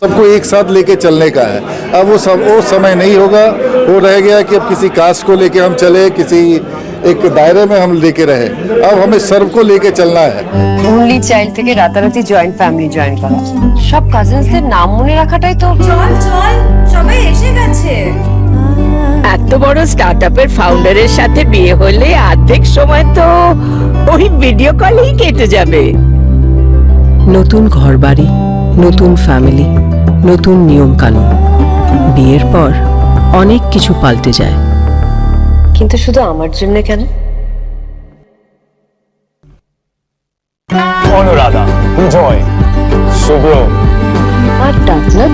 सबको एक साथ लेके चलने का है। अब वो समय नहीं होगा, वो रह गया कि अब किसी कास्ट को लेके हम चले, किसी एक दायरे में हम लेके रहे। अब हमें सर्व को लेके चलना है। ओनली चाइल्ड থেকে রাতারাতি জয়েন্ট ফ্যামিলি জয়েন করা, সব কাজিনসদের নাম মনে রাখাটাই তো। চল চল সবাই এসে গেছে। এত বড় স্টার্টআপের ফাউন্ডারের সাথে বিয়ে হলে অর্ধেক সময় তো ওই ভিডিও কলেই কেটে যাবে। নতুন ঘরবাড়ি, নতুন ফ্যামিলি, নতুন নিয়ম কানুন। বিয়ের পর অনেক কিছু পাল্টে যায়, কিন্তু শুধু আমার জন্য কেন? অনুরাধা, জয়, শুভ্র আর ডাকনাথ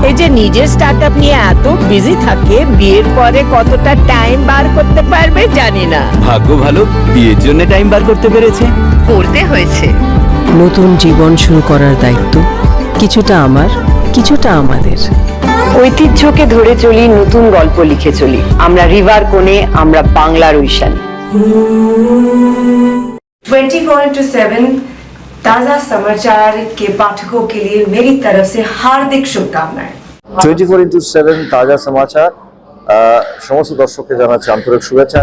এই যে নিজের স্টার্টআপ নিয়ে এত বিজি থাকে, বিয়ের পরে কতটা টাইম বার করতে পারবে জানি না। ভাগ্য ভালো, বিয়ের জন্য টাইম বার করতে পেরেছে। করতে হয়েছে। নতুন জীবন শুরু করার দায়িত্ব কিছুটা আমার, কিছুটা আমাদের। ঐতিহ্যকে ধরে চলি, নতুন গল্প লিখে চলি। আমরা রিভার কোণে, আমরা বাংলার ঐশান। 24/7 ताजा समाचार के पाठकों के लिए मेरी तरफ से हार्दिक शुभकामनाएं। 24/7 ताजा समाचार সমস্ত দর্শককে জানাচ্ছি আন্তরিক শুভেচ্ছা।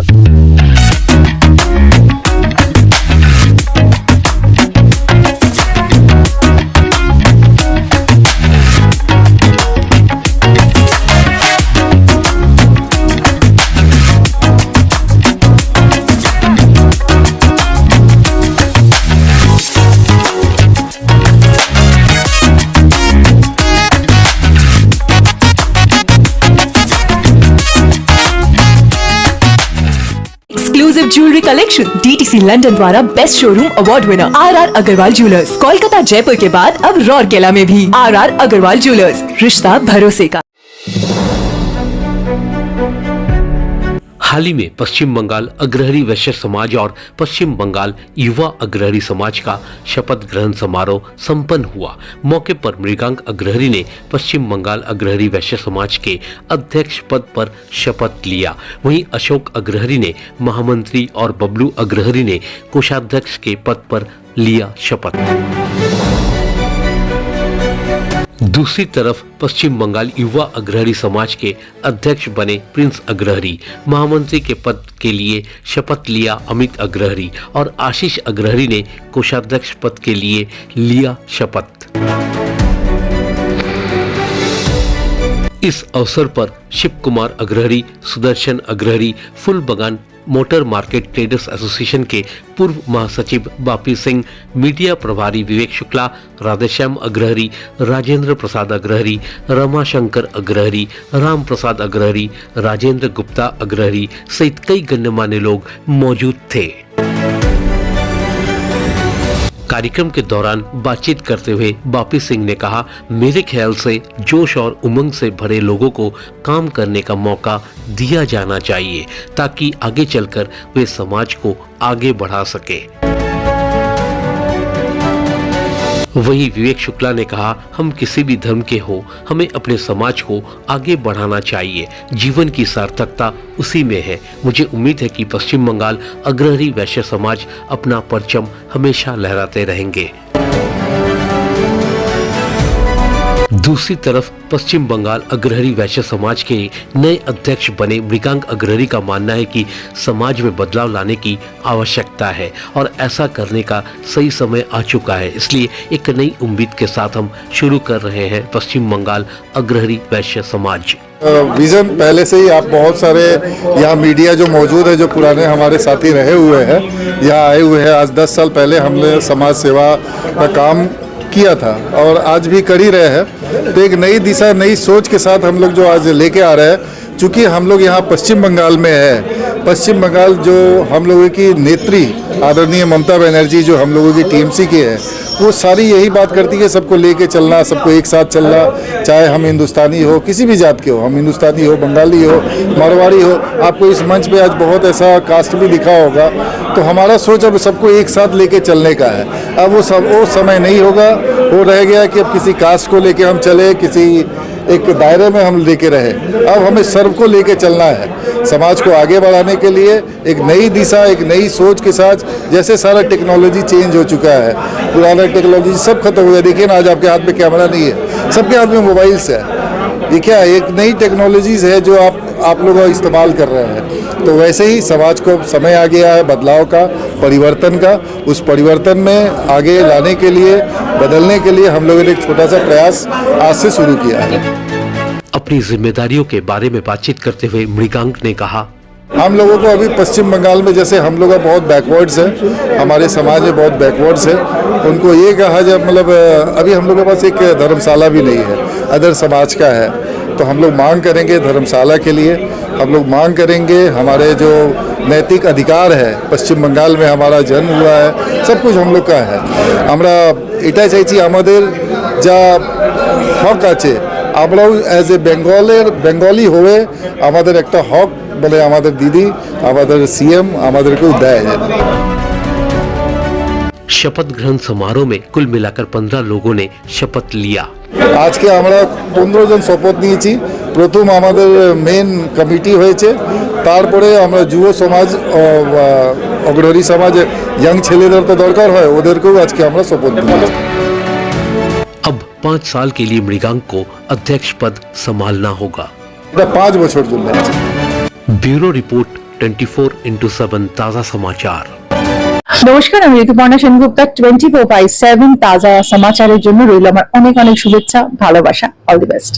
Exclusive jewellery collection DTC London द्वारा best showroom award winner RR Agarwal jewellers, Kolkata Jaipur के बाद अब रौरकेला में भी RR अग्रवाल ज्वेलर्स, रिश्ता भरोसे का। हाल ही में पश्चिम बंगाल अग्रहरी वैश्य समाज और पश्चिम बंगाल युवा अग्रहरी समाज का शपथ ग्रहण समारोह संपन्न हुआ। मौके पर मृगांक अग्रहरी ने पश्चिम बंगाल अग्रहरी वैश्य समाज के अध्यक्ष पद पर शपथ लिया। वहीं अशोक अग्रहरी ने महामंत्री और बबलू अग्रहरी ने कोषाध्यक्ष के पद पर लिया शपथ। दूसरी तरफ पश्चिम बंगाल युवा अग्रहरी समाज के अध्यक्ष बने प्रिंस अग्रहरी। महामंत्री के पद के लिए शपथ लिया अमित अग्रहरी और आशीष अग्रहरी ने कोषाध्यक्ष पद के लिए लिया शपथ। इस अवसर पर शिव कुमार अग्रहरी, सुदर्शन अग्रहरी, फुल बगान मोटर मार्केट ट्रेडर्स एसोसिएशन के पूर्व महासचिव बापी सिंह, मीडिया प्रभारी विवेक शुक्ला, राधेश्याम अग्रहरी, राजेंद्र प्रसाद अग्रहरी, रमाशंकर अग्रहरी, राम प्रसाद अग्रहरी, राजेंद्र गुप्ता अग्रहरी सहित कई गण्यमान्य लोग मौजूद थे। कार्यक्रम के दौरान बातचीत करते हुए बापी सिंह ने कहा, मेरे ख्याल से जोश और उमंग से भरे लोगों को काम करने का मौका दिया जाना चाहिए ताकि आगे चलकर वे समाज को आगे बढ़ा सके। वहीं विवेक शुक्ला ने कहा, हम किसी भी धर्म के हो, हमें अपने समाज को आगे बढ़ाना चाहिए। जीवन की सार्थकता उसी में है। मुझे उम्मीद है कि पश्चिम बंगाल अग्रहरी वैश्य समाज अपना परचम हमेशा लहराते रहेंगे। दूसरी तरफ पश्चिम बंगाल अग्रहरी वैश्य समाज के नए अध्यक्ष बने मृगांक अग्रहरी का मानना है कि समाज में बदलाव लाने की आवश्यकता है और ऐसा करने का सही समय आ चुका है। इसलिए एक नई उम्मीद के साथ हम शुरू कर रहे हैं पश्चिम बंगाल अग्रहरी वैश्य समाज। विजन पहले से ही आप बहुत सारे यहाँ मीडिया जो मौजूद है, जो पुराने हमारे साथी रहे हुए हैं, यहाँ आए हुए हैं। आज 10 साल पहले हमने समाज सेवा का काम किया था और आज भी कर ही रहे हैं। तो एक नई दिशा, नई सोच के साथ हम लोग जो आज लेके आ रहे हैं, चूँकि हम लोग यहाँ पश्चिम बंगाल में है। पश्चिम बंगाल जो हम लोगों की नेत्री आदरणीय ममता बनर्जी जो हम लोगों की टीएमसी की है, वो सारी यही बात करती है सबको लेके चलना, सबको एक साथ चलना। चाहे हम हिंदुस्तानी हो, किसी भी जात के हो, हम हिंदुस्तानी हो, बंगाली हो, मारवाड़ी हो। आपको इस मंच पे आज बहुत ऐसा कास्ट भी दिखा होगा। तो हमारा सोच अब सबको एक साथ लेके चलने का है। अब वो समय नहीं होगा, वो रह गया कि अब किसी कास्ट को लेके हम चले, किसी एक दायरे में हम लेके रहे। अब हमें सर्व को लेके चलना है, समाज को आगे बढ़ाने के लिए एक नई दिशा, एक नई सोच के साथ। जैसे सारा टेक्नोलॉजी चेंज हो चुका है, पुराना टेक्नोलॉजी सब खत्म हो गया। देखिए ना, आज आपके हाथ में कैमरा नहीं है, सबके हाथ में मोबाइल्स है। ये क्या है, एक नई टेक्नोलॉजीज है जो आप लोग इस्तेमाल कर रहे हैं। तो वैसे ही समाज को समय आ गया है बदलाव का, परिवर्तन का। उस परिवर्तन में आगे लाने के लिए, बदलने के लिए हम लोगों ने एक छोटा सा प्रयास आज से शुरू किया है। अपनी जिम्मेदारियों के बारे में बातचीत करते हुए मृगांक ने कहा, हम लोगों को अभी पश्चिम बंगाल में, जैसे हम लोग बहुत बैकवर्ड्स है, हमारे समाज में बहुत बैकवर्ड्स है, उनको ये कहा जाए, मतलब अभी हम लोग के पास एक धर्मशाला भी नहीं है, अदर समाज का है। तो हम लोग मांग करेंगे धर्मशाला के लिए, हम लोग मांग करेंगे हमारे जो नैतिक अधिकार है, पश्चिम बंगाल में हमारा जन्म हुआ है, सब कुछ हम लोग का है। আমরা এটাই চাইছি, আমাদের যা হক আছে আমরাও অ্যাজ এ বেঙ্গলি হয়ে আমাদের একটা হক বলে আমাদের দিদি, আমাদের সিএম আমাদেরকেও দেয়। शपथ ग्रहण समारोह में कुल मिलाकर 15 लोगों ने शपथ लिया। আজকে আমরা 15 জন শপথ নিয়েছি। প্রথম আমাদের মেন কমিটি হয়েছে, তারপরে আমরা যুব সমাজ, অগ্রণী সমাজ, ইয়াং ছেলেদের তো দরকার হয়, ওদেরকেও আজকে আমরা শপথ দিয়েছি। अब 5 साल के लिए मृगांक को अध्यक्ष पद संभालना होगा। এটা 5 বছর জন্য আছে। ब्यूरो रिपोर्ट 24x7 ताजा समाचार। নমস্কার, আমি ঋতুপর্ণা সেনগুপ্তা। 24/7 তাজা সমাচারের জন্য রইল আমার অনেক অনেক শুভেচ্ছা, ভালোবাসা। All the best.